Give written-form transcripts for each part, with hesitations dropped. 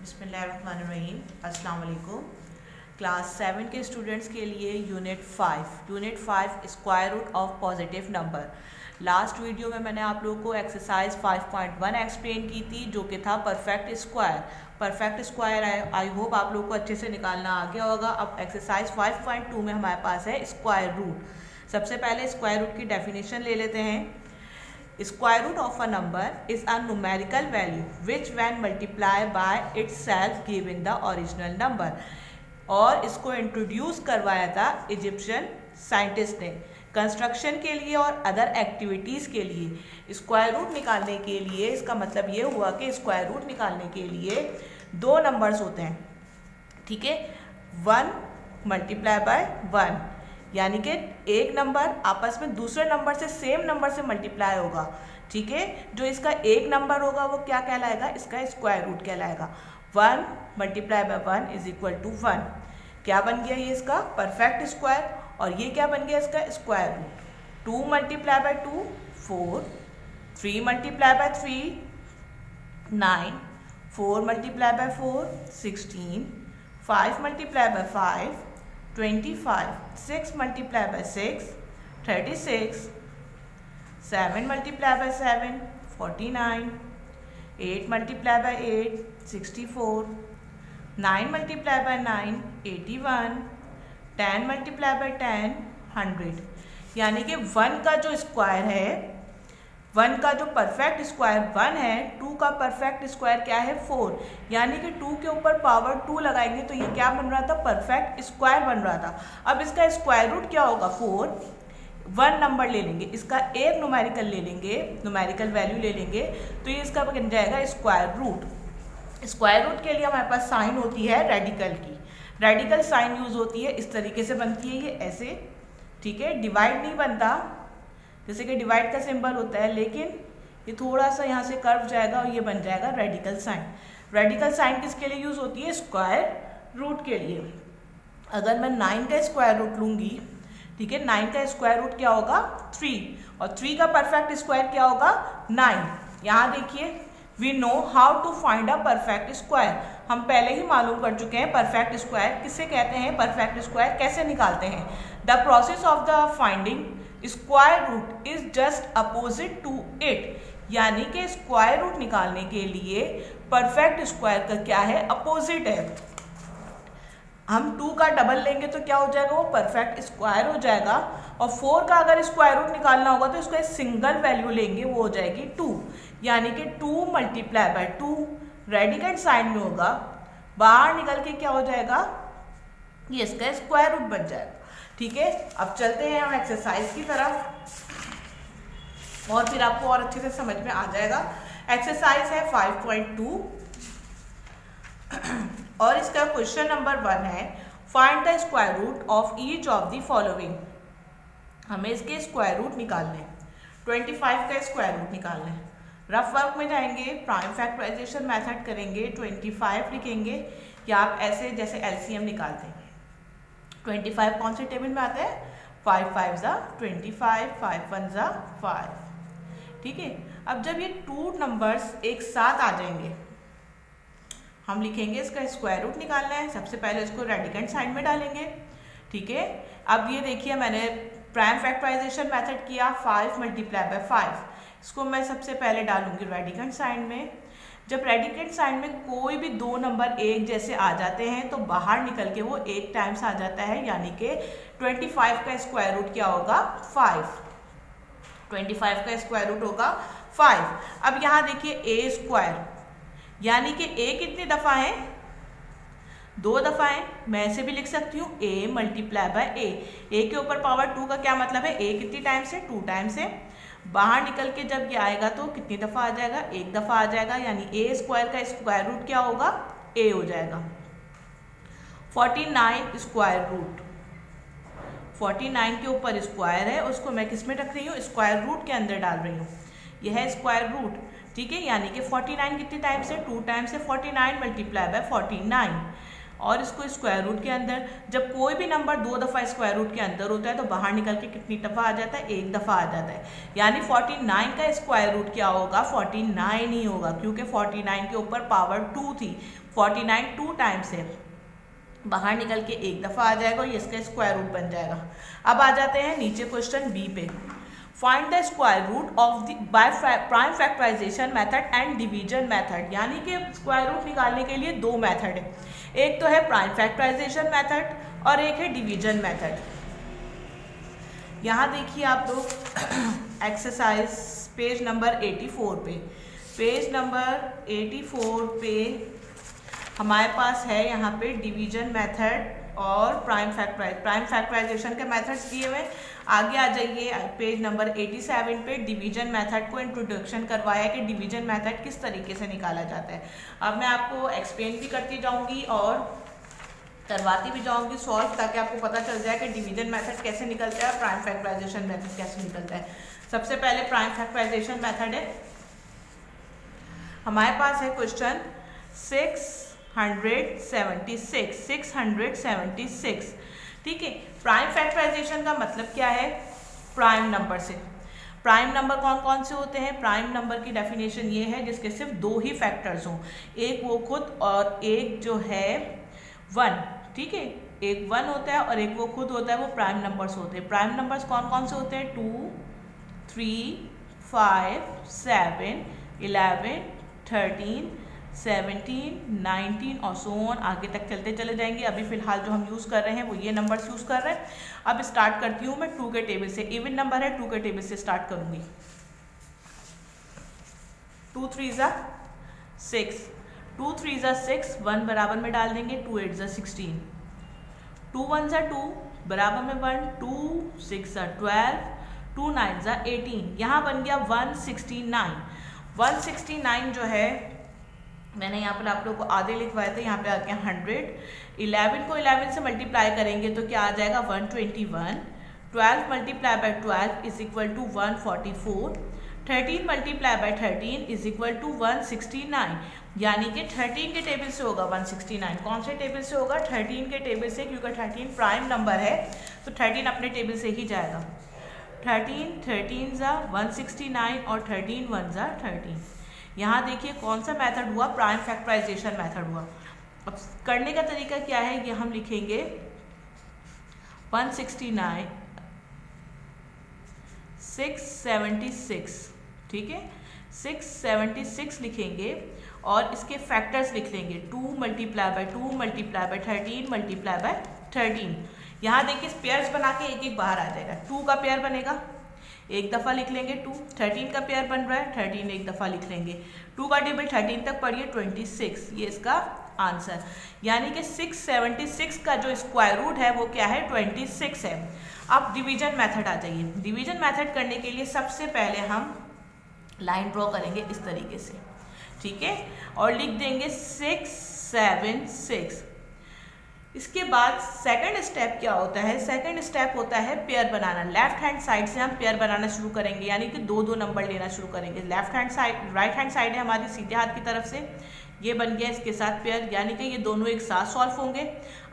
बिस्मिल्लाहिर्रहमानिर्रहीम। अस्सलाम वालेकुम। क्लास 7 के स्टूडेंट्स के लिए unit 5 square root of positive number. Last video में मैंने आप लोगों को एक्सरसाइज 5.1 एक्सप्लेन की थी, जो कि था perfect square. Perfect square I hope आप लोगों को अच्छे से निकालना आ गया होगा। अब एक्सरसाइज 5.2 में हमारे पास है स्क्वायर रूट। सबसे पहले स्क्वायर रूट की डेफिनेशन ले लेते हैं। Square root of a number is a numerical value which when multiplied by itself giving the original number। और इसको इंट्रोड्यूस करवाया था इजिप्शियन साइंटिस्ट ने कंस्ट्रक्शन के लिए और अदर एक्टिविटीज़ के लिए। स्क्वायर रूट निकालने के लिए इसका मतलब ये हुआ कि स्क्वायर रूट निकालने के लिए दो नंबर्स होते हैं, ठीक है। 1 मल्टीप्लाई बाय 1, यानी कि एक नंबर आपस में दूसरे नंबर से सेम नंबर से मल्टीप्लाई होगा, ठीक है। जो इसका एक नंबर होगा वो क्या कहलाएगा, इसका स्क्वायर रूट कहलाएगा। 1 multiply by 1 is equal to 1। क्या बन गया ये इसका परफेक्ट स्क्वायर, और ये क्या बन गया इसका square root. 2 multiply by 2 4, 3 multiply by 3 9, 4 multiply by 4 16, 5 multiply by 5 25, 6 multiplied by 6 36, 7 multiplied by 7 49, 8 multiplied by 8 64, 9 multiplied by 9 81, 10 multiplied by 10 100। यानी कि 1 का जो स्क्वायर है, 1 का जो परफेक्ट स्क्वायर 1 है, 2 का परफेक्ट स्क्वायर क्या है 4, यानी कि 2 के ऊपर पावर 2 लगाएंगे तो ये क्या बन रहा था, परफेक्ट स्क्वायर बन रहा था। अब इसका स्क्वायर रूट क्या होगा 4। 1 नंबर ले लेंगे, इसका एक न्यूमेरिकल ले लेंगे, न्यूमेरिकल वैल्यू ले लेंगे तो ये इसका बन जाएगा स्क्वायर रूट। स्क्वायर रूट के लिए हमारे पास साइन होती है रेडिकल की, रेडिकल साइन यूज होती है, इस तरीके से बनती है ये ऐसे, ठीक है। डिवाइड नहीं बनता, जैसे कि डिवाइड का सिंबल होता है, लेकिन ये थोड़ा सा यहाँ से कर्व जाएगा और ये बन जाएगा रेडिकल साइन। रेडिकल साइन किसके लिए यूज होती है, स्क्वायर रूट के लिए। अगर मैं 9 का स्क्वायर रूट लूंगी, ठीक है, 9 का स्क्वायर रूट क्या होगा 3, और 3 का परफेक्ट स्क्वायर क्या होगा 9। यहाँ देखिए, we know how to find a perfect square. हम पहले ही मालूम कर चुके हैं परफेक्ट स्क्वायर किससे कहते हैं, परफेक्ट स्क्वायर कैसे निकालते हैं। The process of the finding square root is just opposite to it, यानी कि स्क्वायर रूट निकालने के लिए परफेक्ट स्क्वायर का क्या है, अपोजिट है। हम 2 का डबल लेंगे तो क्या हो जाएगा, वो परफेक्ट स्क्वायर हो जाएगा। और 4 का अगर स्क्वायर रूट निकालना होगा तो इसको सिंगल वैल्यू लेंगे, वो हो जाएगी 2, यानी कि 2 मल्टीप्लाई बाय 2 रेडिकल साइन में होगा, बाहर निकल के क्या हो जाएगा, ये इसका स्क्वायर रूट बन जाएगा, ठीक है। अब चलते हैं हम एक्सरसाइज की तरफ और फिर आपको और अच्छे से समझ में आ जाएगा। एक्सरसाइज है 5.2 और इसका क्वेश्चन नंबर 1 है, find the square root of each of the following. हमें इसके स्क्वायर रूट निकालने हैं। 25 का स्क्वायर रूट निकालना है। रफ वर्क में जाएंगे, प्राइम फैक्टराइजेशन मेथड करेंगे, 25 लिखेंगे, या आप ऐसे जैसे एलसीएम निकालते हैं। 25 कौन से टेबल में आता है, 5 5 ज़ा 25, 5 1 ज़ा 5, ठीक है। अब जब ये 2 नंबर्स एक साथ आ जाएंगे, हम लिखेंगे इसका स्क्वायर रूट निकालना है। सबसे पहले इसको रेडिकल साइन में डालेंगे, ठीक है। अब ये देखिए, मैंने प्राइम फैक्टराइजेशन मेथड किया, 5 मल्टीप्लाई बाय 5, इसको मैं सबसे पहले डालूंगी रेडिकल साइन में। जब रेडिकल साइन में कोई भी 2 नंबर एक जैसे आ जाते हैं तो बाहर निकल के वो एक टाइम्स आ जाता है, यानी कि 25 का स्क्वायर रूट क्या होगा 5। 25 का स्क्वायर रूट होगा 5। अब यहाँ देखिए ए स्क्वायर, यानी कि ए कितनी दफ़ा है, 2 दफ़ा है। मैं ऐसे भी लिख सकती हूँ ए मल्टीप्लाई बाय ए के ऊपर पावर 2 का क्या मतलब है, ए कितनी टाइम्स है 2 टाइम्स है। बाहर निकल के जब ये आएगा तो कितनी दफ़ा आ जाएगा, एक दफ़ा आ जाएगा, यानी ए स्क्वायर का स्क्वायर रूट क्या होगा, ए हो जाएगा। 49 स्क्वायर रूट, 49 के ऊपर स्क्वायर है, उसको मैं किस में रख रही हूँ, स्क्वायर रूट के अंदर डाल रही हूँ। यह है स्क्वायर रूट, ठीक है, यानी कि 49 कितनी टाइम्स है, 2 टाइम्स है। 49 मल्टीप्लाई बाय 49, और इसको स्क्वायर रूट के अंदर, जब कोई भी नंबर 2 दफ़ा स्क्वायर रूट के अंदर होता है तो बाहर निकल के कितनी दफ़ा आ जाता है, 1 दफ़ा आ जाता है। यानी 49 का स्क्वायर रूट क्या होगा, 49 ही होगा, क्योंकि 49 के ऊपर पावर 2 थी। 49 2 टाइम्स है, बाहर निकल के एक दफ़ा आ जाएगा और ये इसका स्क्वायर रूट बन जाएगा। अब आ जाते हैं नीचे क्वेश्चन बी पे। Find the square root of the by prime factorisation method and division method, यानी कि स्क्वायर रूट निकालने के लिए दो मेथड है, एक तो है प्राइम फैक्टराइजेशन मेथड और एक है डिवीजन मेथड। यहाँ देखिए आप लोग एक्सरसाइज पेज नंबर 84 पे, पेज नंबर 84 पे हमारे पास है यहाँ पे डिवीजन मेथड और प्राइम फैक्टराइजेशन के मेथड्स दिए हुए। आगे आ जाइए पेज नंबर 87 पे डिवीजन मेथड को इंट्रोडक्शन करवाया कि डिवीजन मेथड किस तरीके से निकाला जाता है। अब मैं आपको एक्सप्लेन भी करती जाऊंगी और करवाती भी जाऊंगी सॉल्व, ताकि आपको पता चल जाए कि डिवीजन मेथड कैसे निकलता है, प्राइम फैक्टराइजेशन मेथड कैसे निकलता है। सबसे पहले प्राइम फैक्टराइजेशन मेथड है, हमारे पास है क्वेश्चन 676, ठीक है। प्राइम फैक्टराइजेशन का मतलब क्या है, प्राइम नंबर से। प्राइम नंबर कौन कौन से होते हैं, प्राइम नंबर की डेफिनेशन ये है जिसके सिर्फ दो ही फैक्टर्स हों, एक वो खुद और एक जो है 1, ठीक है। एक 1 होता है और एक वो खुद होता है, वो प्राइम नंबर्स होते हैं। प्राइम नंबर्स कौन कौन से होते हैं, 2, 3, 5, 7, 11, 13, 17, 19 और सो ऑन, आगे तक चलते चले जाएंगे। अभी फिलहाल जो हम यूज़ कर रहे हैं वो ये नंबर्स यूज़ कर रहे हैं। अब स्टार्ट करती हूँ मैं 2 के टेबल से, इवन नंबर है 2 के टेबल से स्टार्ट करूँगी। 2 3 ज़ा 6, 2 3 ज़ा 6, 1 बराबर में डाल देंगे, 2 8 ज़ा 16, 2 1 ज़ा 2 बराबर में 1, 2 6 ज़ा 12, 2 9 ज़ा 18, यहाँ बन गया 169। 169 जो है मैंने यहाँ पर आप लोग को आधे लिखवाए थे, यहाँ पे आ गया 100। 11 को 11 से मल्टीप्लाई करेंगे तो क्या आ जाएगा 121। 12 multiply by 12 is equal to 144। 13 multiply by 13 is equal to 169, यानी कि 13 के टेबल से होगा 169। कौन से टेबल से होगा, 13 के टेबल से, क्योंकि 13 प्राइम नंबर है तो 13 अपने टेबल से ही जाएगा। 13 ज़ा 169 और 13 1 ज़ा 13। यहाँ देखिए कौन सा मेथड हुआ, प्राइम फैक्टराइजेशन मेथड हुआ। अब करने का तरीका क्या है, ये हम लिखेंगे 169 676, ठीक है, 676 लिखेंगे और इसके फैक्टर्स लिख लेंगे 2 multiply by 2 multiply by 13 multiply by 13। यहाँ देखिए पेयर्स बना के एक एक बाहर आ जाएगा। 2 का पेयर बनेगा, एक दफ़ा लिख लेंगे 2। 13 का पेयर बन रहा है, 13 एक दफ़ा लिख लेंगे। 2 का टेबल 13 तक पढ़िए, 26, ये इसका आंसर। यानी कि 676 का जो स्क्वायर रूट है वो क्या है, 26 है। अब डिवीजन मेथड आ जाइए। डिवीजन मेथड करने के लिए सबसे पहले हम लाइन ड्रॉ करेंगे इस तरीके से, ठीक है, और लिख देंगे 676। इसके बाद सेकंड स्टेप क्या होता है, सेकंड स्टेप होता है पेयर बनाना। लेफ्ट हैंड साइड से हम पेयर बनाना शुरू करेंगे, यानी कि 2 नंबर लेना शुरू करेंगे। Left hand side, right hand side है हमारी सीधे हाथ की तरफ से, ये बन गया इसके साथ पेयर, यानी कि ये दोनों एक साथ सॉल्व होंगे।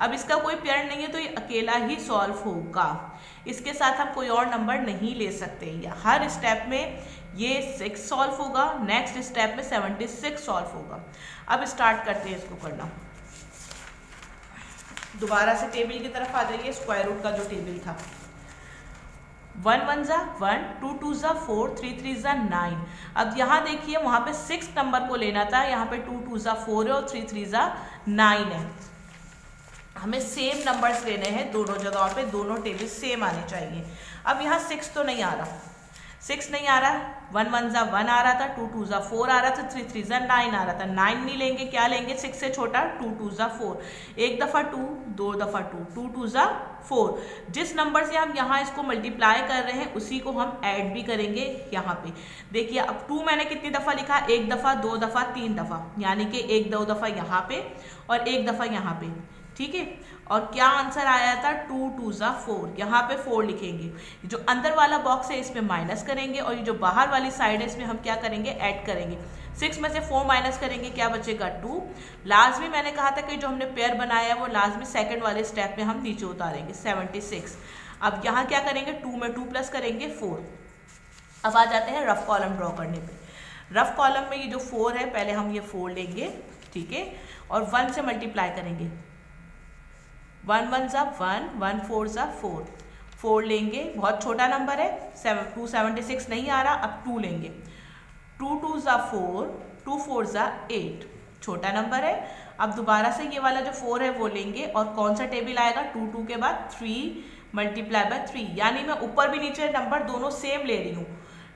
अब इसका कोई पेयर नहीं है तो ये अकेला ही सॉल्व होगा, इसके साथ हम कोई और नंबर नहीं ले सकते। या हर स्टेप में ये 6 सॉल्व होगा, नेक्स्ट स्टेप में 76 सॉल्व होगा। अब स्टार्ट करते हैं इसको करना। दोबारा से टेबल की तरफ आ जाइए, स्क्वायर रूट का जो टेबल था। 1 1 ज़ा 1, 2 2 ज़ा 4, 3 3 ज़ा 9। अब यहाँ देखिए वहाँ पे 6 नंबर को लेना था, यहाँ पे 2 2 ज़ा 4 है और 3 3 ज़ा 9 है। हमें सेम नंबर्स लेने हैं दोनों जगहों पे, दोनों टेबल सेम आने चाहिए। अब यहाँ 6 तो नहीं आ रहा, 6 नहीं आ रहा। 1 1 ज़ा 1 आ रहा था, 2 2 ज़ा 4 आ रहा था, 3 3 ज़ा 9 आ रहा था। 9 नहीं लेंगे, क्या लेंगे, 6 से छोटा 2 2 ज़ा 4। एक दफ़ा 2, 2 दफ़ा 2, 2 2 ज़ा 4। जिस नंबर से हम यहाँ इसको मल्टीप्लाई कर रहे हैं उसी को हम ऐड भी करेंगे यहाँ पे। देखिए अब 2 मैंने कितनी दफ़ा लिखा, 1 दफ़ा, 2 दफ़ा, 3 दफ़ा, यानी कि 1 2 दफ़ा यहाँ पे और 1 दफ़ा यहाँ पे, ठीक है। और क्या आंसर आया था, 2 2 ज़ा 4, यहाँ पे 4 लिखेंगे। जो अंदर वाला बॉक्स है इसमें माइनस करेंगे और ये जो बाहर वाली साइड है इसमें हम क्या करेंगे, ऐड करेंगे। 6 में से 4 माइनस करेंगे, क्या बचेगा 2। लाजमी मैंने कहा था कि जो हमने पेयर बनाया है वो लाजमी सेकंड वाले स्टेप में हम नीचे उतारेंगे, 76। अब यहाँ क्या करेंगे, 2 में 2 प्लस करेंगे 4। अब आ जाते हैं रफ कॉलम ड्रॉ करने पे। रफ कॉलम में ये जो 4 है, पहले हम ये 4 लेंगे, ठीक है, और 1 से मल्टीप्लाई करेंगे, 1 1 ज़ा 1, 1 4 ज़ा 4, 4 लेंगे, बहुत छोटा नंबर है, 276 नहीं आ रहा, अब 2 लेंगे, 2 2 ज़ा 4, 2 4 ज़ा 8, छोटा नंबर है। अब दोबारा से ये वाला जो 4 है वो लेंगे और कौन सा टेबल आएगा, 2 2 के बाद 3 मल्टीप्लाई बाय 3, यानी मैं ऊपर भी नीचे नंबर दोनों सेम ले रही हूँ,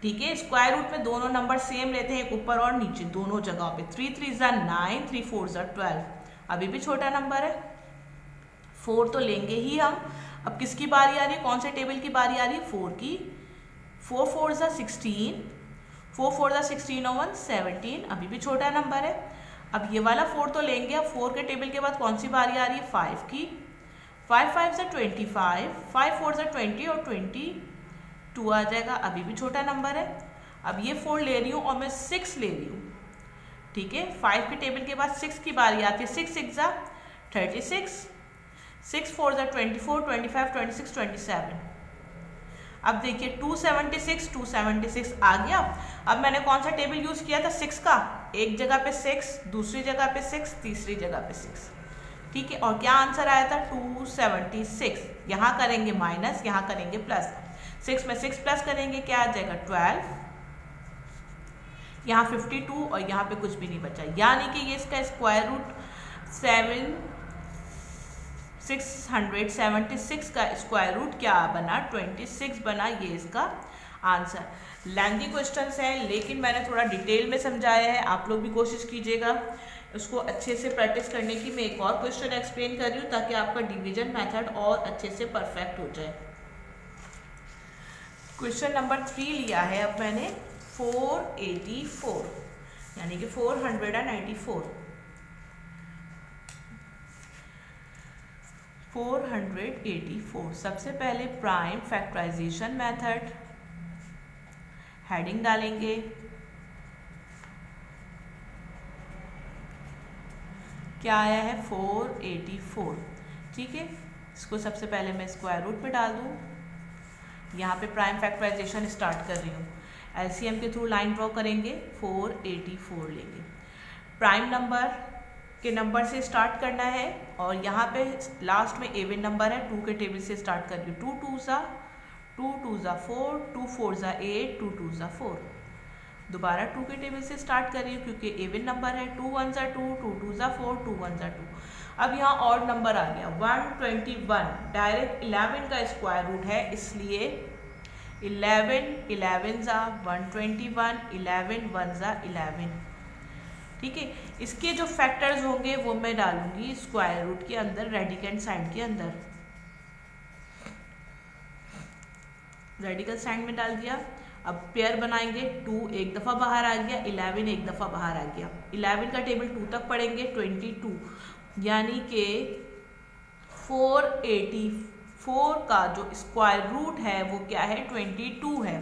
ठीक है। स्क्वायर रूट में दोनों नंबर सेम लेते हैं, एक ऊपर और नीचे दोनों जगह पे। 3 3 ज़ा 9, 3 4 ज़ा 12, अभी भी छोटा नंबर है, 4 तो लेंगे ही हम। अब किसकी बारी आ रही है, कौन से टेबल की बारी आ रही है, 4 की। 4 4 ज़ा 16, 4 4 ज़ा 16 और 1 17, अभी भी छोटा नंबर है। अब ये वाला 4 तो लेंगे, अब 4 के टेबल के बाद कौन सी बारी आ रही है, 5 की। 5 5 ज़ा 25, 5 4 ज़ा 20 और 22 आ जाएगा, अभी भी छोटा नंबर है। अब ये 4 ले रही हूँ और मैं 6 ले रही हूँ, ठीक है। 5 के टेबल के बाद 6 की बारी आती है, 6 6 ज़ा 36, 6 4 ज़ा 24, 25 26 27। अब देखिए 276 आ गया। अब मैंने कौन सा टेबल यूज़ किया था, 6 का, एक जगह पे 6, दूसरी जगह पे 6, तीसरी जगह पे 6, ठीक है। और क्या आंसर आया था, 276। यहाँ करेंगे माइनस, यहाँ करेंगे प्लस, 6 में 6 प्लस करेंगे, क्या आ जाएगा 12, यहाँ 52 और यहाँ पे कुछ भी नहीं बचा, यानी कि ये इसका स्क्वायर रूट 676 का स्क्वायर रूट क्या बना, 26 बना, ये इसका आंसर। लेंथी क्वेश्चंस हैं, लेकिन मैंने थोड़ा डिटेल में समझाया है, आप लोग भी कोशिश कीजिएगा उसको अच्छे से प्रैक्टिस करने की। मैं एक और क्वेश्चन एक्सप्लेन कर रही हूँ ताकि आपका डिवीजन मेथड और अच्छे से परफेक्ट हो जाए। क्वेश्चन नंबर 3 लिया है अब मैंने, 484 यानी कि 484, 484। सबसे पहले प्राइम फैक्टराइजेशन मेथड, हेडिंग डालेंगे, क्या आया है 484, ठीक है। इसको सबसे पहले मैं स्क्वायर रूट पे डाल दूँ, यहाँ पे प्राइम फैक्टराइजेशन स्टार्ट कर रही हूँ, एलसीएम के थ्रू लाइन ड्रॉ करेंगे, 484 लेंगे, प्राइम नंबर के नंबर से स्टार्ट करना है और यहाँ पे लास्ट में इवन नंबर है, 2 के टेबल से स्टार्ट कर रही हूँ, 2 2 ज़ा 4, 2 4 ज़ा 8, 2 2 ज़ा 4, दोबारा 2 के टेबल से स्टार्ट कर रही हूँ क्योंकि इवन नंबर है, 2 1 ज़ा 2, 2 2 ज़ा 4, 2 1 ज़ा 2। अब यहाँ और नंबर आ गया 121, डायरेक्ट 11 का स्क्वायर रूट है, इसलिए 11 ज़ा 121, 11 1 ज़ा 11, ठीक है। इसके जो फैक्टर्स होंगे वो मैं डालूंगी स्क्वायर रूट के अंदर, रेडिकल साइन के अंदर, रेडिकल साइन में डाल दिया। अब पेयर बनाएंगे, 2 एक दफ़ा बाहर आ गया, 11 एक दफ़ा बाहर आ गया, 11 का टेबल 2 तक पढ़ेंगे, 22, यानी कि 484 का जो स्क्वायर रूट है वो क्या है, 22 है।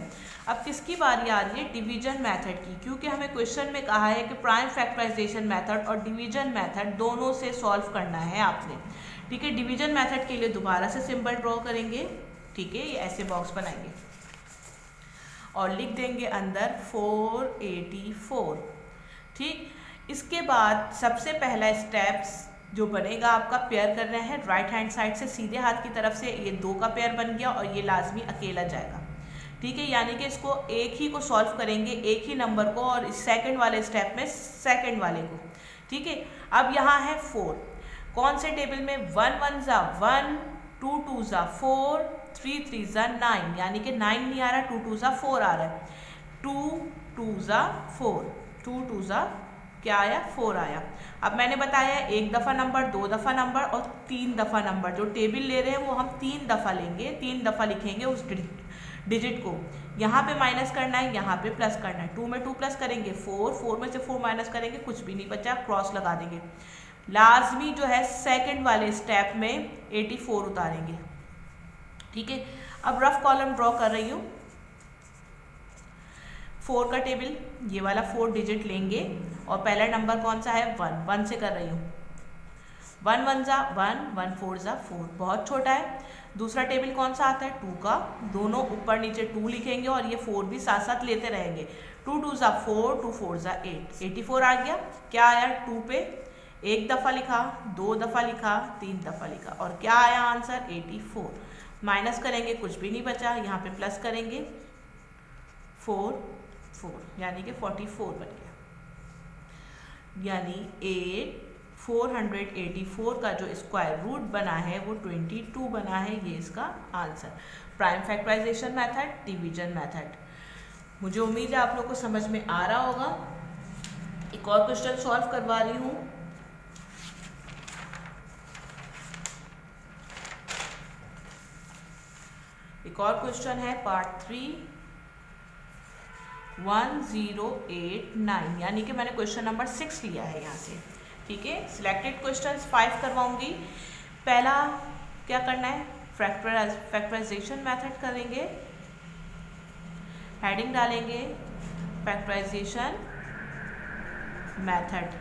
अब किसकी बारी आ रही है, डिवीजन मेथड की, क्योंकि हमें क्वेश्चन में कहा है कि प्राइम फैक्टराइजेशन मेथड और डिवीजन मेथड दोनों से सॉल्व करना है आपने, ठीक है। डिवीजन मेथड के लिए दोबारा से सिंबल ड्रॉ करेंगे, ठीक है, ये ऐसे बॉक्स बनाएंगे और लिख देंगे अंदर 484, ठीक। इसके बाद सबसे पहला स्टेप्स जो बनेगा आपका, पेयर करना है राइट हैंड साइड से सीधे हाथ की तरफ से, ये 2 का पेयर बन गया और ये लाजमी अकेला जाएगा, ठीक है। यानी कि इसको एक ही को सॉल्व करेंगे, एक ही नंबर को, और सेकंड वाले स्टेप में सेकंड वाले को, ठीक है। अब यहाँ है 4, कौन से टेबल में, 1 1 ज़ा 1, 2 2 ज़ा 4, 3 3 ज़ा 9, यानी कि 9 नहीं आ रहा, 2 2 ज़ा 4 आ रहा है, 2 2 ज़ा 4, 2 2 ज़ा क्या आया, 4 आया। अब मैंने बताया एक दफ़ा नंबर, 2 दफ़ा नंबर और 3 दफ़ा नंबर, जो टेबल ले रहे हैं वो हम 3 दफ़ा लेंगे, 3 दफ़ा लिखेंगे उस डिजिट को, यहाँ पे माइनस करना है, यहाँ पे प्लस करना है, 2 में 2 प्लस करेंगे 4, 4 में से 4 माइनस करेंगे, कुछ भी नहीं बचा, क्रॉस लगा देंगे। लाजमी जो है सेकंड वाले स्टेप में 84 उतारेंगे, ठीक है। अब रफ कॉलम ड्रॉ कर रही हूँ, 4 का टेबल, ये वाला 4 डिजिट लेंगे और पहला नंबर कौन सा है, 1, 1 से कर रही हूँ, 1 1 ज़ा 1, 1 4 ज़ा 4, बहुत छोटा है। दूसरा टेबल कौन सा आता है 2 का, दोनों ऊपर नीचे 2 लिखेंगे और ये 4 भी साथ साथ लेते रहेंगे। 2 2 ज़ा 4, 2 4 ज़ा 8, 84 आ गया। क्या आया 2 पे एक दफ़ा लिखा, 2 दफ़ा लिखा, 3 दफ़ा लिखा और क्या आया आंसर 84। माइनस करेंगे कुछ भी नहीं बचा, यहाँ पे प्लस करेंगे 4 4 यानी कि 44 बन गया। यानी 484 का जो स्क्वायर रूट बना है वो 22 बना है, ये इसका answer. Prime factorisation method, division method. मुझे उम्मीद है आप लोग को समझ में आ रहा होगा। एक और क्वेश्चन सॉल्व करवा रही हूँ। एक और क्वेश्चन है पार्ट 3 1089, यानी कि मैंने क्वेश्चन नंबर 6 लिया है यहाँ से। ठीक है, सिलेक्टेड क्वेश्चंस 5 करवाऊंगी। पहला क्या करना है, फैक्टराइजेशन मेथड करेंगे, हेडिंग डालेंगे फैक्टराइजेशन मेथड।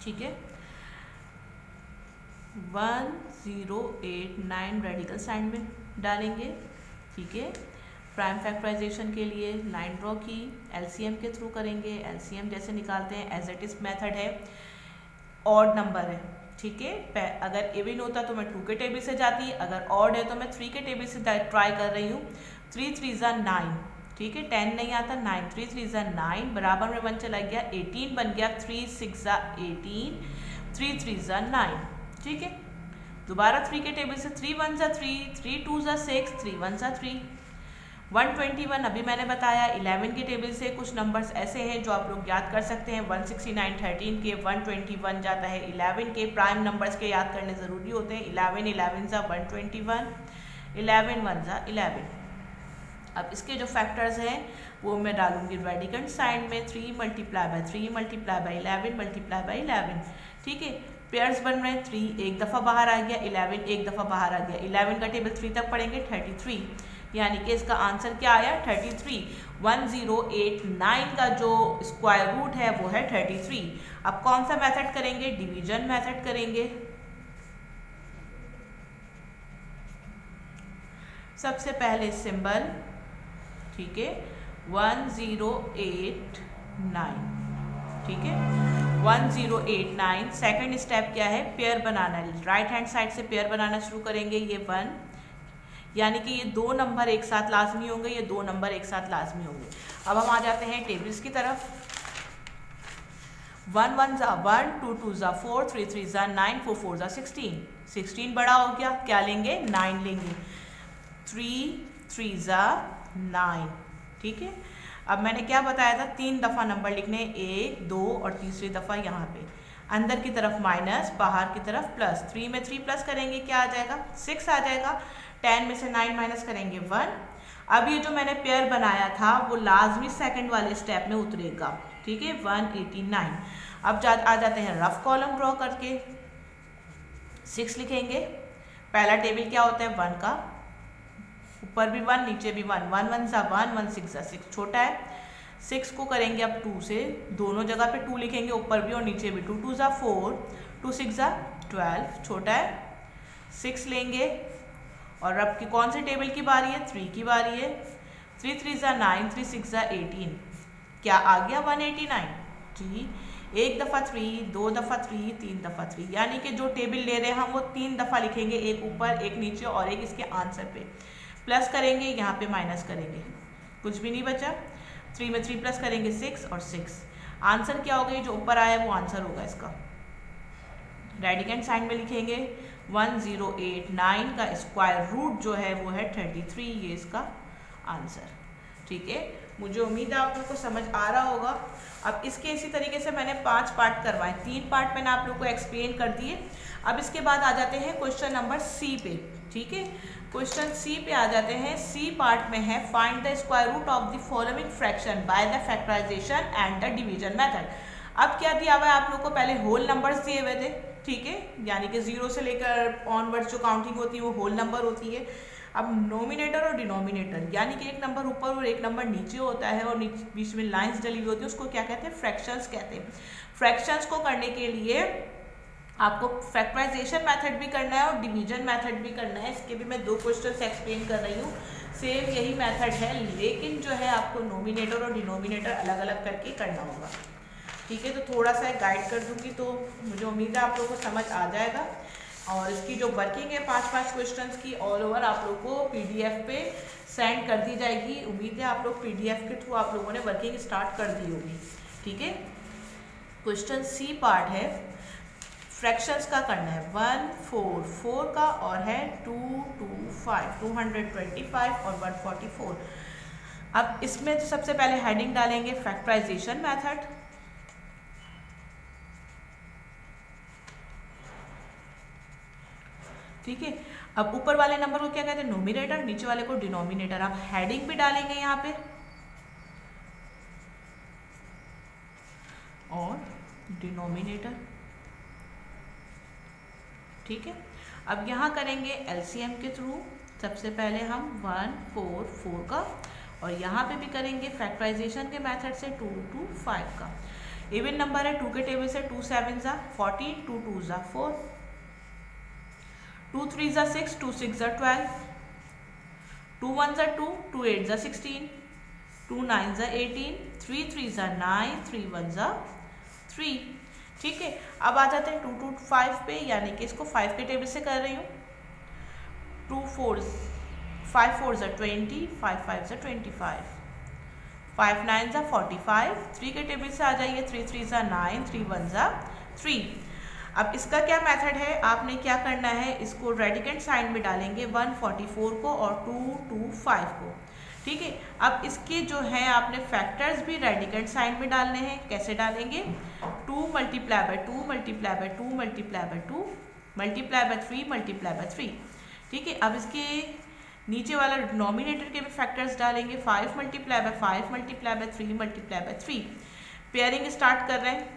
ठीक है, 1089 रेडिकल साइन में डालेंगे। ठीक है, प्राइम फैक्टराइजेशन के लिए लाइन ड्रॉ की, एलसीएम के थ्रू करेंगे। एलसीएम जैसे निकालते हैं एज इट इज मेथड है, ऑड नंबर है। ठीक है, अगर इवन होता तो मैं 2 के टेबल से जाती, अगर ऑड है तो मैं 3 के टेबल से ट्राई कर रही हूँ। 3 3 ज़ा 9, ठीक है, 10 नहीं आता, 9 3 3 ज़ा 9, बराबर में 1 चला गया, 18 बन गया, 3 6 ज़ा 18, 3 3 ज़ा 9। ठीक है, दोबारा 3 के टेबल से 3 1 ज़ा 3, 3 2 ज़ा 6, 3 1 ज़ा 3। 121 अभी मैंने बताया। 11 के टेबल से कुछ नंबर्स ऐसे हैं जो आप लोग याद कर सकते हैं। 169 13 के, 121 जाता है 11 के। प्राइम नंबर्स के याद करने ज़रूरी होते हैं। 11 11 ज़ा 121, 11 1 ज़ा 11। अब इसके जो फैक्टर्स हैं वो मैं डालूंगी रेडिकल साइन में। 3 multiply by 3 multiply bye 11 multiply by 11। ठीक है, पेयर्स बन रहे हैं। 3 एक दफ़ा बाहर आ गया, 11 एक दफ़ा बाहर आ गया। 11 का टेबल 3 तक पढ़ेंगे, 33, यानी कि इसका आंसर क्या आया 33। 1089 का जो स्क्वायर रूट है वो है 33। अब कौन सा मेथड करेंगे, डिवीजन मेथड करेंगे। सबसे पहले सिंबल, ठीक है, 1089। ठीक है, 1089। सेकंड स्टेप क्या है, पेयर बनाना। राइट हैंड साइड से पेयर बनाना शुरू करेंगे। ये 1, यानी कि ये 2 नंबर एक साथ लाजमी होंगे, ये 2 नंबर एक साथ लाजमी होंगे। अब हम आ जाते हैं टेबल्स की तरफ। 1 1 ज़ा 1, 2 2 ज़ा 4, 3 3 ज़ा 9, 4 4 ज़ा 16। 16 बड़ा हो गया, क्या लेंगे 9 लेंगे। 3 3 ज़ा 9। ठीक है, अब मैंने क्या बताया था, 3 दफ़ा नंबर लिखने, 1 2 और तीसरी दफ़ा यहाँ पे अंदर की तरफ माइनस, बाहर की तरफ प्लस। 3 में 3 प्लस करेंगे क्या आ जाएगा 6 आ जाएगा। 10 में से 9 माइनस करेंगे 1। अब ये जो मैंने पेयर बनाया था वो लाजमी सेकंड वाले स्टेप में उतरेगा। ठीक है, 189। अब आ जाते हैं रफ कॉलम ड्रॉ करके। 6 लिखेंगे। पहला टेबल क्या होता है 1 का, ऊपर भी 1 नीचे भी 1, 1 1 सा 1, 1 6 सा 6, छोटा है। 6 को करेंगे अब 2 से, दोनों जगह पे 2 लिखेंगे, ऊपर भी और नीचे भी। 2 2 ज़ा 4, 2 6 ज़ा 12, छोटा है। 6 लेंगे और अब की कौन से टेबल की बारी है, 3 की बारी है। 3 3 ज़ा 9, 3 6 ज़ा 18, क्या आ गया 189। जी, एक दफ़ा 3, 2 दफ़ा 3, 3 दफ़ा 3, यानी कि जो टेबल ले रहे हैं हम वो 3 दफ़ा लिखेंगे, एक ऊपर एक नीचे और एक इसके आंसर पे। प्लस करेंगे, यहाँ पे माइनस करेंगे, कुछ भी नहीं बचा। 3 में 3 प्लस करेंगे 6 और 6। आंसर क्या होगा, जो ऊपर आया वो आंसर होगा इसका। राइट हैंड साइड में लिखेंगे 1089 का स्क्वायर रूट जो है वो है 33, ये इसका आंसर। ठीक है, मुझे उम्मीद है आप लोग को समझ आ रहा होगा। अब इसके इसी तरीके से मैंने 5 पार्ट करवाए, 3 पार्ट मैंने आप लोग को एक्सप्लेन कर दिए। अब इसके बाद आ जाते हैं क्वेश्चन नंबर सी पे। ठीक है, क्वेश्चन सी पे आ जाते हैं। सी पार्ट में है find the square root of the following fraction by the factorisation and the division method. अब क्या दिया हुआ है आप लोग को, पहले होल नंबर्स दिए हुए थे। ठीक है, यानी कि 0 से लेकर ऑनवर्ड्स जो काउंटिंग होती है वो होल नंबर होती है। अब नोमिनेटर और डिनोमिनेटर, यानी कि एक नंबर ऊपर और एक नंबर नीचे होता है और बीच में लाइंस डली हुई होती है, उसको क्या कहते हैं, फ्रैक्शंस कहते हैं। फ्रैक्शंस को करने के लिए आपको फैक्टराइजेशन मेथड भी करना है और डिवीजन मेथड भी करना है। इसके भी मैं 2 क्वेश्चन एक्सप्लेन कर रही हूँ। सेम यही मेथड है, लेकिन जो है आपको नोमिनेटर और डिनोमिनेटर अलग अलग करके करना होगा। ठीक है, तो थोड़ा सा गाइड कर दूंगी, तो मुझे उम्मीद है आप लोगों को समझ आ जाएगा। और इसकी जो वर्किंग है 5-5 क्वेश्चंस की ऑल ओवर आप लोग को PDF पे सेंड कर दी जाएगी। उम्मीद है आप लोग PDF के थ्रू आप लोगों ने वर्किंग स्टार्ट कर दी होगी। ठीक है, क्वेश्चन C पार्ट है, फ्रैक्शंस का करना है। 144 का और है 225, 225 और 144। अब इसमें तो सबसे पहले हेडिंग डालेंगे फैक्टराइजेशन मेथड। ठीक है, अब ऊपर वाले नंबर को क्या कहते हैं, नोमिनेटर, नीचे वाले को डिनोमिनेटर। आप हेडिंग भी डालेंगे यहाँ पे और डिनोमिनेटर। ठीक है, अब यहाँ करेंगे LCM के थ्रू। सबसे पहले हम 144 का और यहाँ पे भी करेंगे फैक्टराइजेशन के मेथड से 225 का। इवन नंबर है, 2 के टेबल से 2 7 ज़ा 14, 2 2 ज़ा 4, 2 3 ज़ा 6, 2 6 ज़ा 12, 2 1 ज़ा 2, 2 8 ज़ा 16, 2 9 ज़ा 18, 3 3 ज़ा 9, 3 1 ज़ा 3। ठीक है, अब आ जाते हैं 2 2 5 पे, यानी कि इसको 5 के टेबल से कर रही हूँ। 2 4 5 4 ज़ा 20, 5 5 ज़ा 25, 5 9 ज़ा 45, 3 के टेबल से आ जाइए। 3 3 ज़ा 9, 3 1 ज़ा 3। अब इसका क्या मेथड है, आपने क्या करना है, इसको रेडिकेंट साइन में डालेंगे 144 को और 225 को। ठीक है, अब इसके जो है आपने फैक्टर्स भी रेडिकेंट साइन में डालने हैं। कैसे डालेंगे, 2 multiply by 2 multiply by 2 multiply by 2 multiply by 3 multiply by 3। ठीक है, अब इसके नीचे वाला डिनोमिनेटर के भी फैक्टर्स डालेंगे। 5 multiply by 5 multiply by 3 multiply by 3। Pairing start कर रहे हैं,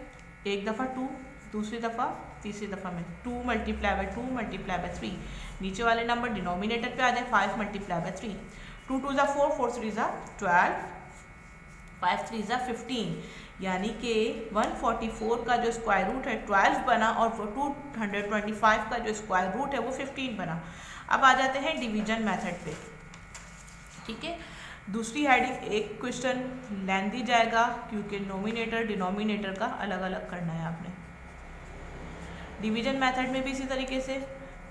एक दफ़ा 2, दूसरी दफ़ा, तीसरी दफ़ा में 2 मल्टीप्लाई बाय 2 मल्टीप्लाई बाय 3। नीचे वाले नंबर डिनोमिनेटर पे आ जाए, 5 मल्टीप्लाई बाय 3, 2 2 ज़ा 4, 4 3 ज़ा 12, 5 3 ज़ा 15। यानी कि 144 का जो स्क्वायर रूट है 12 बना और 225 का जो स्क्वायर रूट है वो 15 बना। अब आ जाते हैं डिवीजन मेथड पे। ठीक है, दूसरी हेडिंग, एक क्वेश्चन लेंथी जाएगा क्योंकि नोमिनेटर डिनोमिनेटर का अलग अलग करना है आपने। डिवीजन मेथड में भी इसी तरीके से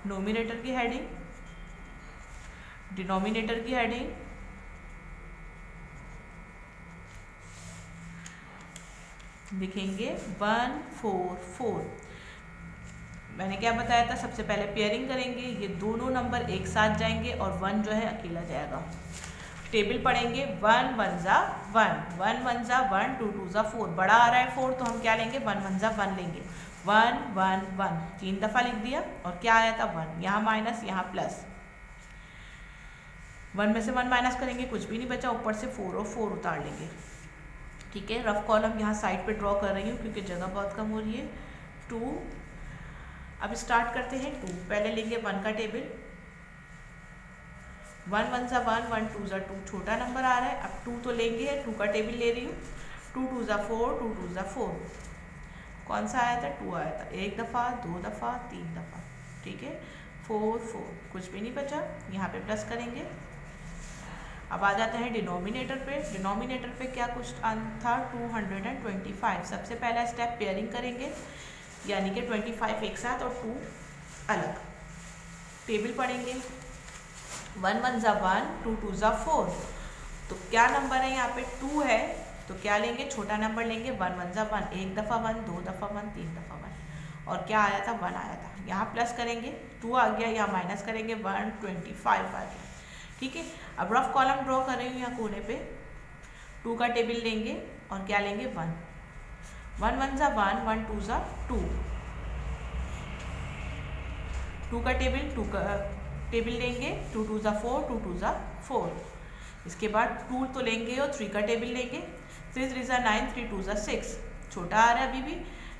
नोमिनेटर की हेडिंग, डिनोमिनेटर की हेडिंग, लिखेंगे 144। मैंने क्या बताया था, सबसे पहले पेयरिंग करेंगे, ये दोनों नंबर एक साथ जाएंगे और 1 जो है अकेला जाएगा। टेबल पढ़ेंगे, 1 1 ज़ा 1, 1 1 ज़ा 1, 2 2 ज़ा 4। बड़ा आ रहा है 4 तो हम क्या लेंगे, 1 1 ज़ा 1 लेंगे। 1 1 1 3 दफ़ा लिख दिया और क्या आया था 1, यहाँ माइनस यहाँ प्लस। 1 में से 1 माइनस करेंगे, कुछ भी नहीं बचा, ऊपर से 4 और 4 उतार लेंगे। ठीक है, रफ कॉलम यहाँ साइड पे ड्रॉ कर रही हूँ क्योंकि जगह बहुत कम हो रही है। 2, अब स्टार्ट करते हैं 2। पहले लेंगे 1 का टेबल, 1 1 ज़ा 1, 1 2 ज़ा 2, छोटा नंबर आ रहा है। अब 2 तो लेंगे, 2 का टेबल ले रही हूँ। 2 2 ज़ा 4, 2 2 ज़ा 4। कौन सा आया था, 2 आया था, एक दफ़ा, 2 दफ़ा, 3 दफ़ा। ठीक है, 4 4, कुछ भी नहीं बचा, यहाँ पे प्लस करेंगे। अब आ जाते हैं डिनोमिनेटर पे। डिनोमिनेटर पे क्या कुछ था, 225। सबसे पहला स्टेप पेयरिंग करेंगे, यानी कि 25 एक साथ और 2 अलग। टेबल पढ़ेंगे, 1 1 ज़ा 1, 2 2 ज़ा 4। तो क्या नंबर है यहाँ पे, 2 है, तो क्या लेंगे, छोटा नंबर लेंगे। 1 1 ज़ा 1, एक दफ़ा 1, 2 दफ़ा 1, 3 दफ़ा 1। और क्या आया था, 1 आया था। यहाँ प्लस करेंगे, 2 आ गया, यहाँ माइनस करेंगे, 125 आ गया। ठीक है, अब रफ कॉलम ड्रॉ कर रही हूँ यहाँ कोने पे। 2 का टेबल लेंगे और क्या लेंगे, 1 1 1 ज़ा 1, 1 2 ज़ा 2। 2 का टेबल, 2 का टेबल लेंगे, 2 2 ज़ा 4, 2 2 ज़ा 4। इसके बाद 2 तो लेंगे और 3 का टेबल लेंगे। 3 3 ज़ा 9, 3 2 ज़ा 6। छोटा आ रहा है अभी भी।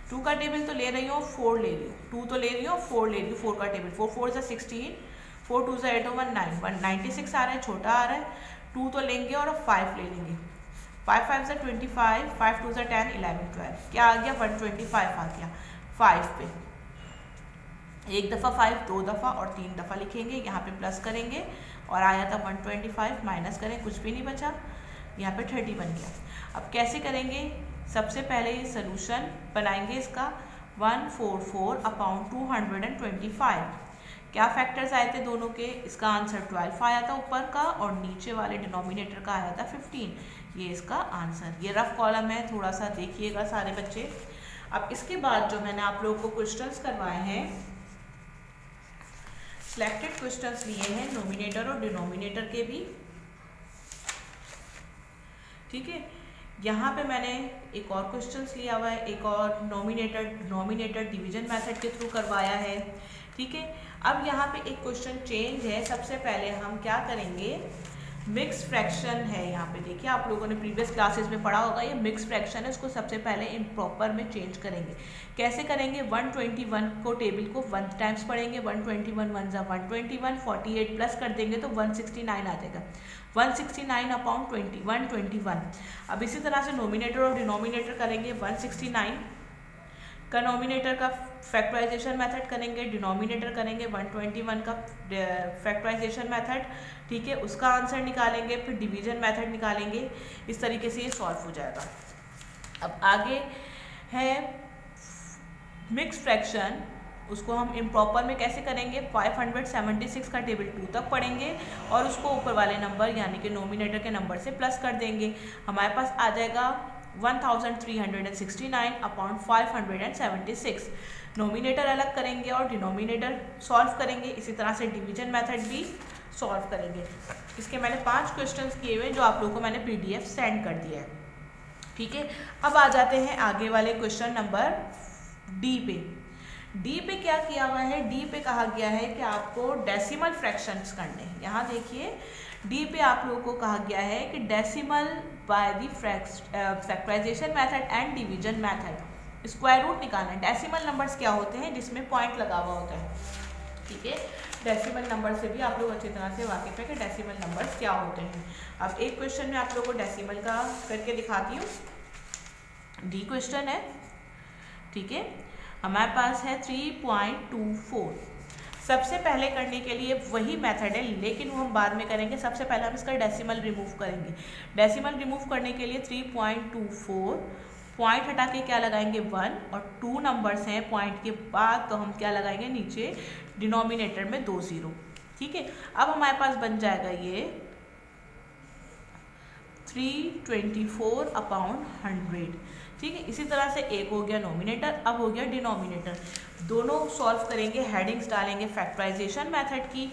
2 का टेबल तो ले रही हूँ, 4 ले रही हूँ, 2 तो ले रही हूँ, 4 ले रही हूँ। 4 का टेबल, 4 4 ज़ा 16, 4 2 ज़ा 8 और 1 9, 196 आ रहा है, छोटा आ रहा है। 2 तो लेंगे और 5 ले लेंगे। 5 5 ज़ा 25, 5 2 ज़ा 10, 11 12। क्या आ गया, 125 आ गया 5 पे। एक दफ़ा 5, 2 दफ़ा और 3 दफ़ा लिखेंगे, यहाँ पे प्लस करेंगे और आया था 125, माइनस करें कुछ भी नहीं बचा, यहाँ पे 30 बन गया। अब कैसे करेंगे, सबसे पहले सोल्यूशन बनाएंगे इसका 144 अपॉन 225। क्या फैक्टर्स आए थे दोनों के, इसका आंसर 12 आया था ऊपर का और नीचे वाले डिनोमिनेटर का आया था 15, ये इसका आंसर। ये रफ कॉलम है, थोड़ा सा देखिएगा सारे बच्चे। अब इसके बाद जो मैंने आप लोगों को क्वेश्चंस करवाए हैं, सिलेक्टेड क्वेश्चंस लिए हैं नोमिनेटर और डिनोमिनेटर के भी, ठीक है। यहाँ पे मैंने एक और क्वेश्चंस लिया हुआ है, एक और नोमिनेटर डिवीजन मेथड के थ्रू करवाया है, ठीक है। अब यहाँ पे एक क्वेश्चन चेंज है, सबसे पहले हम क्या करेंगे, मिक्स फ्रैक्शन है, यहाँ पे देखिए आप लोगों ने प्रीवियस क्लासेस में पढ़ा होगा, ये मिक्स फ्रैक्शन है, उसको सबसे पहले इम्प्रॉपर में चेंज करेंगे। कैसे करेंगे, 121 को टेबल को 1 टाइम्स पढ़ेंगे, 121 1 जा 121, 48 प्लस कर देंगे तो 169 आ जाएगा, 169 अपॉन 20 121। अब इसी तरह से नोमिनेटर और डिनोमिनेटर करेंगे, 169 का नोमिनेटर का फैक्टराइजेशन मेथड करेंगे, डिनोमिनेटर करेंगे 121 का फैक्टराइजेशन मेथड, ठीक है, उसका आंसर निकालेंगे, फिर डिवीजन मेथड निकालेंगे, इस तरीके से ये सॉल्व हो जाएगा। अब आगे है मिक्स फ्रैक्शन, उसको हम इम्प्रॉपर में कैसे करेंगे, 576 का टेबल 2 तक पढ़ेंगे और उसको ऊपर वाले नंबर यानी कि नोमिनेटर के नंबर से प्लस कर देंगे, हमारे पास आ जाएगा 1369 अपॉन 576। नोमिनेटर अलग करेंगे और डिनोमिनेटर सॉल्व करेंगे, इसी तरह से डिवीजन मेथड भी सॉल्व करेंगे। इसके मैंने 5 क्वेश्चंस किए हुए जो आप लोगों को मैंने PDF सेंड कर दिया है, ठीक है। अब आ जाते हैं आगे वाले क्वेश्चन नंबर डी पे। डी पे क्या किया हुआ है, डी पे कहा गया है कि आपको डेसिमल फ्रैक्शंस करने हैं। यहाँ देखिए डी पे आप लोगों को कहा गया है कि decimal by the factorisation method and division method square root निकालना है। डेसिमल नंबर्स क्या होते हैं, जिसमें पॉइंट लगा हुआ होता है, ठीक है। डेसिमल नंबर से भी आप लोग अच्छी तरह से वाकिफ है कि डेसिमल नंबर्स क्या होते हैं। अब एक क्वेश्चन में आप लोगों को डेसिमल का करके दिखाती हूँ। डी क्वेश्चन है, ठीक है, हमारे पास है 3.24। सबसे पहले करने के लिए वही मेथड है, लेकिन वो हम बाद में करेंगे। सबसे पहले हम इसका डेसिमल रिमूव करेंगे। डेसिमल रिमूव करने के लिए 3.24 पॉइंट हटा के क्या लगाएंगे 1 और 2 नंबर्स हैं पॉइंट के बाद, तो हम क्या लगाएंगे नीचे डिनोमिनेटर में 2 0, ठीक है। अब हमारे पास बन जाएगा ये 324 अपॉन 100, ठीक है। इसी तरह से एक हो गया नोमिनेटर, अब हो गया डिनोमिनेटर। दोनों सॉल्व करेंगे, हेडिंग्स डालेंगे फैक्टराइजेशन मेथड की,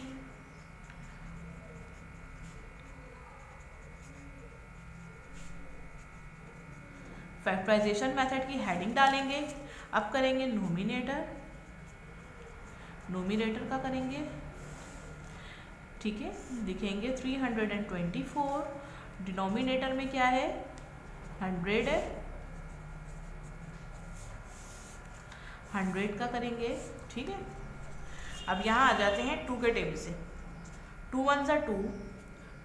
फैक्टराइजेशन मेथड की हेडिंग डालेंगे। अब करेंगे नोमिनेटर, नोमिनेटर का करेंगे, ठीक है, लिखेंगे 324, डिनोमिनेटर में क्या है 100 है, 100 का करेंगे, ठीक है। अब यहाँ आ जाते हैं 2 के टेबल से, 2 1 जा 2,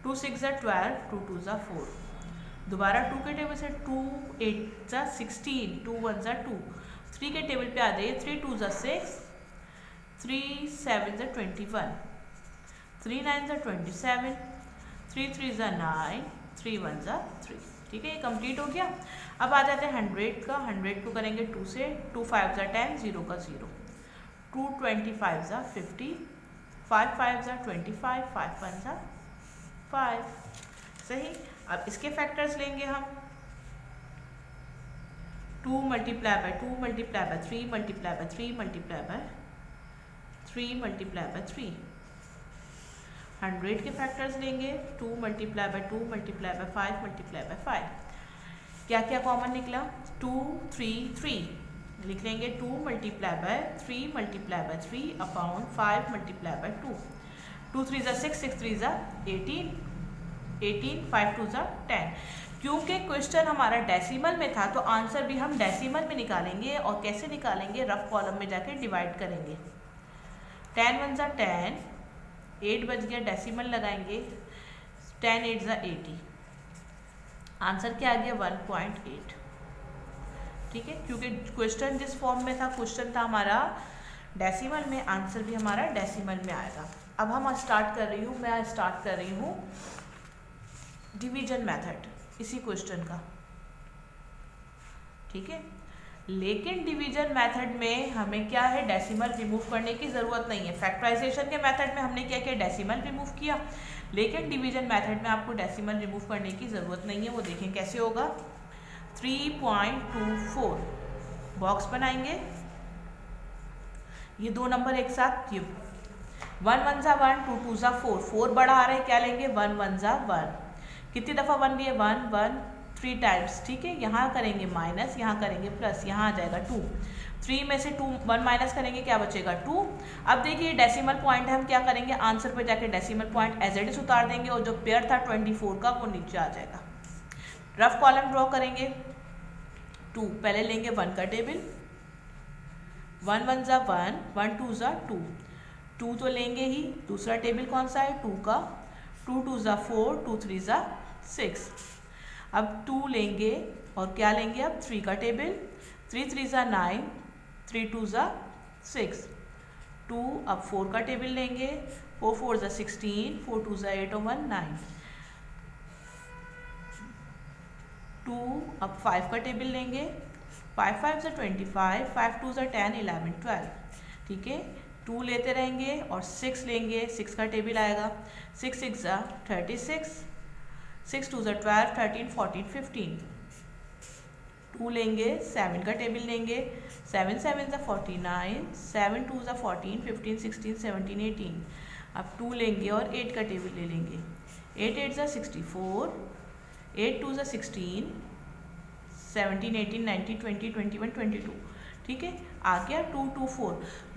2 6 जा 12, 2 2 जा 4। दोबारा 2 के टेबल से 2 8 जा 16, 2 1 जा 2। 3 के टेबल पे आ जाइए, 3 2 जा 6, 3 7 जा 21, 3 9 जा 27, 3 3 जा 9, 3 1 जा 3, ठीक है। ये कंप्लीट हो गया। अब आ जाते हैं 100 का। 100 को करेंगे 2 से, 2 5 जा 10, 0 का 0, 2 25 जा 50, 5 5 जा 25, 5 1 जा 5, सही। अब इसके फैक्टर्स लेंगे हम, 2 multiply by 2 multiply by 3 multiply by 3 multiply by 3 multiply by 3। 100 के फैक्टर्स लेंगे, 2 multiply by 2 multiply by 5 multiply by 5। क्या क्या कॉमन निकला, 2 3 3 लिख लेंगे, 2 multiply by 3 multiply by 3 upon 5 multiply by 2, 2 3 जा 6, 6 3 जा 18, 18 5 2 जा 10। क्योंकि क्वेश्चन हमारा डेसिमल में था तो आंसर भी हम डेसिमल में निकालेंगे। और कैसे निकालेंगे, रफ कॉलम में जाके डिवाइड करेंगे, 10 1 जा 10, 8 बच गया, डेसिमल लगाएंगे, 10 8 जा 80, आंसर क्या आ गया 1.8, ठीक है। क्योंकि क्वेश्चन जिस फॉर्म में था, क्वेश्चन था हमारा डेसिमल में आंसर भी हमारा डेसिमल में आएगा। अब हम स्टार्ट कर रही हूँ, मैं स्टार्ट कर रही हूँ डिवीजन मेथड इसी क्वेश्चन का, ठीक है। लेकिन डिवीजन मेथड में हमें क्या है, डेसिमल रिमूव करने की ज़रूरत नहीं है। फैक्टराइजेशन के मेथड में हमने क्या किया, डेसिमल रिमूव किया, लेकिन डिवीजन मेथड में आपको डेसिमल रिमूव करने की ज़रूरत नहीं है। वो देखें कैसे होगा। 3.24 बॉक्स बनाएंगे, ये दो नंबर एक साथ, ये 1 1 जा 1, 2 2 जा 4, 4 बड़ा आ रहा है, क्या लेंगे 1 1 जा 1। कितनी दफ़ा 1 लिए 1 1 3 टाइम्स, ठीक है। यहाँ करेंगे माइनस, यहाँ करेंगे प्लस, यहाँ आ जाएगा 2। 3 में से 2 1 माइनस करेंगे, क्या बचेगा 2। अब देखिए डेसिमल पॉइंट है, हम क्या करेंगे, आंसर पे जाके decimal point as it is उतार देंगे और जो पेयर था 24 का वो नीचे आ जाएगा। रफ कॉलम ड्रॉ करेंगे। 2 पहले लेंगे 1 का टेबल, 1 1 जा 1, 1 2 जा 2, 2 तो लेंगे ही। दूसरा टेबल कौन सा है, 2 का, 2 2 जा 4, 2 3 जा 6। अब 2 लेंगे और क्या लेंगे, अब 3 का टेबल, 3 3 जा 9, 3 2 जा 6, 2 अब 4 का टेबल लेंगे, 4 4 जा 16, 4 2 जा 8 और 1 9, 2 अब 5 का टेबल लेंगे, 5 5 जा 25, 5 2 जा 10 11 12, ठीक है। 2 लेते रहेंगे और 6 लेंगे, 6 का टेबल आएगा, 6 6 जा 36, 6 2 जा 12 13 14 15, 2 लेंगे, 7 का टेबल लेंगे, 7 7 जा 49, 7 2 जा 14 15 16 17 18। अब 2 लेंगे और 8 का टेबल ले लेंगे, 8 8 जा 64, 8 2 जा 16, 17 18 19 20 21 22, ठीक है। आ गया 2 2 4।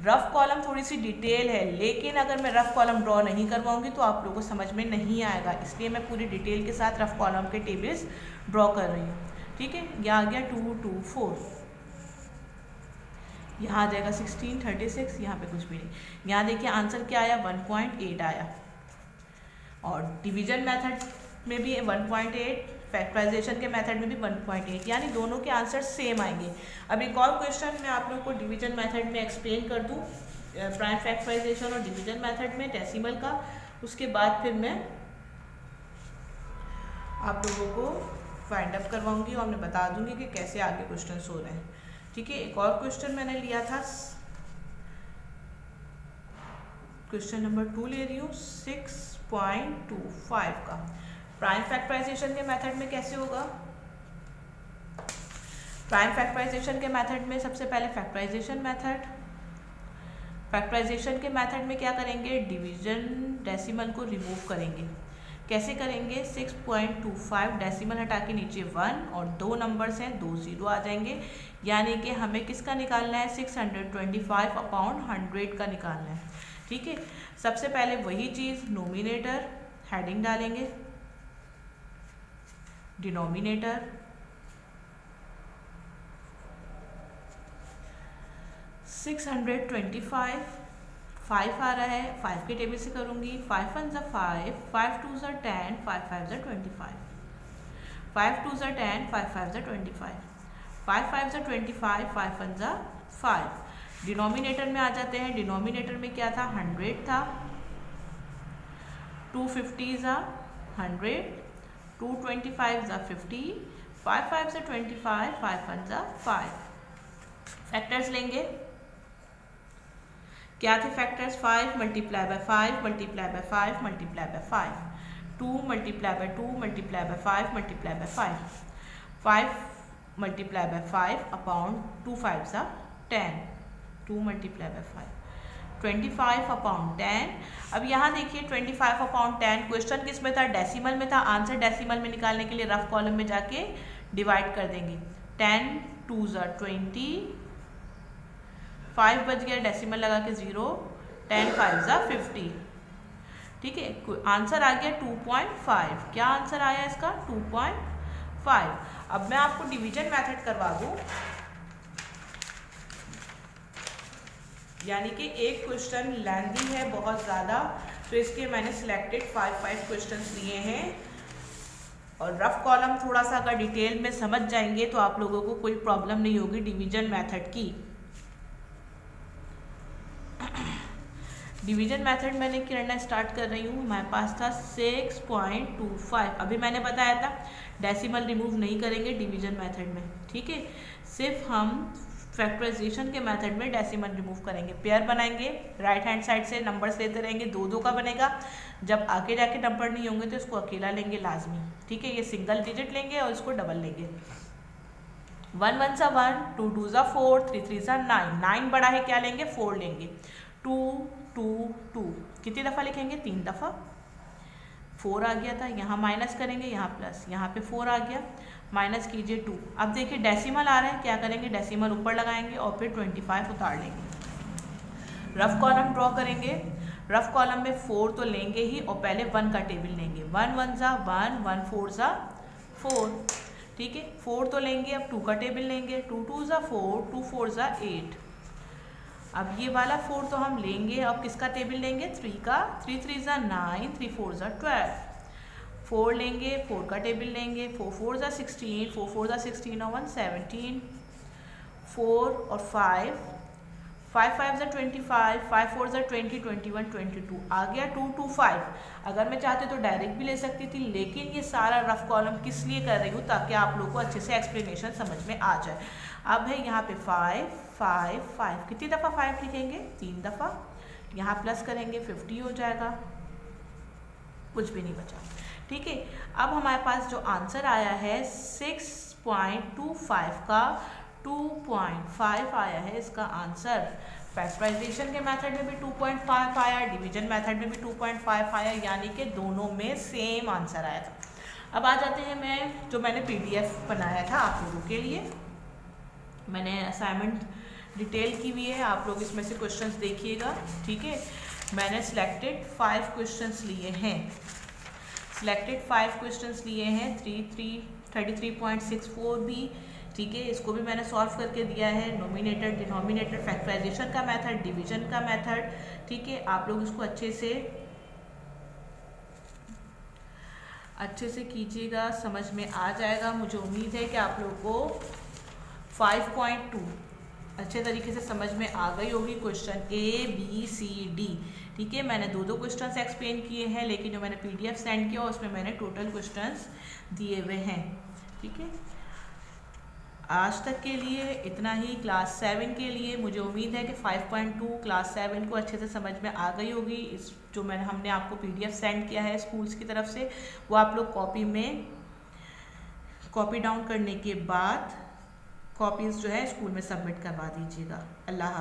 रफ कॉलम थोड़ी सी डिटेल है, लेकिन अगर मैं रफ कॉलम ड्रॉ नहीं करवाऊंगी तो आप लोगों को समझ में नहीं आएगा, इसलिए मैं पूरी डिटेल के साथ रफ कॉलम के टेबल्स ड्रॉ कर रही हूँ, ठीक है। यह आ गया 2 2 4, यहाँ आ जाएगा 16 36, यहाँ पे कुछ भी नहीं। यहाँ देखिए आंसर क्या आया, 1.8 आया। और डिवीजन मेथड में भी 1.8, फैक्टराइजेशन के मेथड में भी 1.8, यानी दोनों के आंसर सेम आएंगे। अब एक और क्वेश्चन मैं आप लोगों को डिवीजन मेथड में एक्सप्लेन कर दूं, प्राइम फैक्टराइजेशन और डिवीजन मेथड में डेसिमल का, उसके बाद फिर मैं आप लोगों को फाइंड अप करवाऊंगी और मैं बता दूंगी कि कैसे आगे क्वेश्चन हो रहे हैं, ठीक है। एक और क्वेश्चन मैंने लिया था, क्वेश्चन नंबर 2 ले रही हूँ, 6.25 का। प्राइम फैक्टराइजेशन के मेथड में कैसे होगा, प्राइम फैक्टराइजेशन के मेथड में सबसे पहले फैक्टराइजेशन मेथड, फैक्टराइजेशन के मेथड में क्या करेंगे, डिवीजन डेसिमल को रिमूव करेंगे। कैसे करेंगे, 6.25 डेसिमल हटा के नीचे 1 और 2 नंबर्स हैं, 2 0 आ जाएंगे, यानी कि हमें किसका निकालना है, 625 अपॉन 100 का निकालना है, ठीक है। सबसे पहले वही चीज़, नोमिनेटर हेडिंग डालेंगे, डिनोमिनेटर, $625, 5 आ रहा है, 5 के टेबल से करूँगी, 5 1 जा 5, 5 2 जा 10, 5 5 जा 25, 5 2 जा 10, 5 5 जा 25, 5 5 जा 25, 5 1 जा 5। डिनोमिनेटर में आ जाते हैं, डिनोमिनेटर में क्या था, 100 था, 250 जा 100, 225 जा 50, 5 5 जा 25, 5 1 जा 5। फैक्टर्स लेंगे, क्या थे factors, 5 multiply by 5 multiply by 5 multiply by 5, 2 multiply by 2 multiply by 5 multiply by 5, 5 multiply by 5 upon 2 5 जा 10, 2 मल्टीप्लाई बाय 5, 25 अपॉन 10। अब यहाँ देखिए 25 अपॉन 10, क्वेश्चन किस में था, डेसिमल में था, आंसर डेसिमल में निकालने के लिए रफ कॉलम में जाके डिवाइड कर देंगे, 10 2 जा 20, 5 बच गया, डेसिमल लगा के 0, 10 5 जा 50, ठीक है। आंसर आ गया 2.5। क्या आंसर आया इसका, 2.5। अब मैं आपको डिवीजन मेथड करवा दूं, यानी कि एक क्वेश्चन लेंथी है बहुत ज़्यादा, तो इसके मैंने सिलेक्टेड 5 क्वेश्चंस लिए हैं, और रफ कॉलम थोड़ा सा अगर डिटेल में समझ जाएंगे तो आप लोगों को कोई प्रॉब्लम नहीं होगी डिवीजन मेथड की। डिवीजन मेथड मैंने करना स्टार्ट कर रही हूँ। हमारे पास था 6.25। अभी मैंने बताया था डेसिमल रिमूव नहीं करेंगे डिवीजन मेथड में, ठीक है। सिर्फ हम फैक्टराइजेशन के मेथड में डेसिमल रिमूव करेंगे। पेयर बनाएंगे, राइट हैंड साइड से नंबर्स लेते रहेंगे, 2 का बनेगा। जब आगे जाके नंबर नहीं होंगे तो इसको अकेला लेंगे लाजमी, ठीक है। ये सिंगल डिजिट लेंगे और इसको डबल लेंगे। 1 1 सा 1, 2 2 सा 4, 3 3 सा 9। 9 बड़ा है, क्या लेंगे? 4 लेंगे। 2 2 2 कितनी दफ़ा लिखेंगे? 3 दफ़ा। 4 आ गया था, यहाँ माइनस करेंगे, यहाँ प्लस, यहाँ पे 4 आ गया, माइनस कीजिए 2। अब देखिए डेसिमल आ रहा है, क्या करेंगे? डेसिमल ऊपर लगाएंगे और फिर 25 उतार लेंगे। रफ कॉलम ड्रॉ करेंगे। रफ कॉलम में 4 तो लेंगे ही और पहले 1 का टेबल लेंगे। 1 1 सा 1, 1 4 सा 4, ठीक है। 4 तो लेंगे, अब 2 का टेबल लेंगे। 2 2 सा 4, 2 4 सा 8। अब ये वाला 4 तो हम लेंगे, अब किसका टेबल लेंगे? 3 का। 3 3 सा 9, 3 4 सा 12। 4 लेंगे, 4 का टेबल लेंगे। 4 4 सा 16, 4 4 सा 16 और 1 17। 4 और 5, 5 5 सा 25, 5 4 सा 20, 21 22 आ गया। 2 2 5। अगर मैं चाहती तो डायरेक्ट भी ले सकती थी, लेकिन ये सारा रफ कॉलम किस लिए कर रही हूँ? ताकि आप लोगों को अच्छे से एक्सप्लेनेशन समझ में आ जाए। अब है यहाँ पे 5 5 5, कितनी दफ़ा 5 लिखेंगे? 3 दफ़ा। यहाँ प्लस करेंगे, 50 हो जाएगा, कुछ भी नहीं बचा, ठीक है। अब हमारे पास जो आंसर आया है 6.25 का 2.5 आया है इसका आंसर। फैक्टराइजेशन के मेथड में भी 2.5 आया, डिवीजन मेथड में भी 2.5 आया, यानी कि दोनों में सेम आंसर आया था। अब आ जाते हैं मैंने PDF बनाया था आप लोगों के लिए। मैंने असाइनमेंट डिटेल की हुई है, आप लोग इसमें से क्वेश्चंस देखिएगा, ठीक है। मैंने सिलेक्टेड 5 क्वेश्चंस लिए हैं। सिलेक्टेड 5 क्वेश्चंस लिए हैं। 33.64 भी, ठीक है, इसको भी मैंने सॉल्व करके दिया है। नोमिनेटर डिनोमिनेटर, फैक्टराइजेशन का मेथड, डिवीजन का मेथड, ठीक है। आप लोग इसको अच्छे से कीजिएगा, समझ में आ जाएगा। मुझे उम्मीद है कि आप लोगों को 5.2 अच्छे तरीके से समझ में आ गई होगी। Question A B C D, ठीक है। मैंने 2 क्वेश्चंस एक्सप्लेन किए हैं, लेकिन जो मैंने PDF सेंड किया उसमें मैंने टोटल क्वेश्चंस दिए हुए हैं, ठीक है। आज तक के लिए इतना ही। क्लास 7 के लिए मुझे उम्मीद है कि 5.2 क्लास 7 को अच्छे से समझ में आ गई होगी। इस जो हमने आपको PDF सेंड किया है स्कूल्स की तरफ से, वो आप लोग कॉपी डाउन करने के बाद कॉपीज़ जो है स्कूल में सबमिट करवा दीजिएगा। अल्लाह।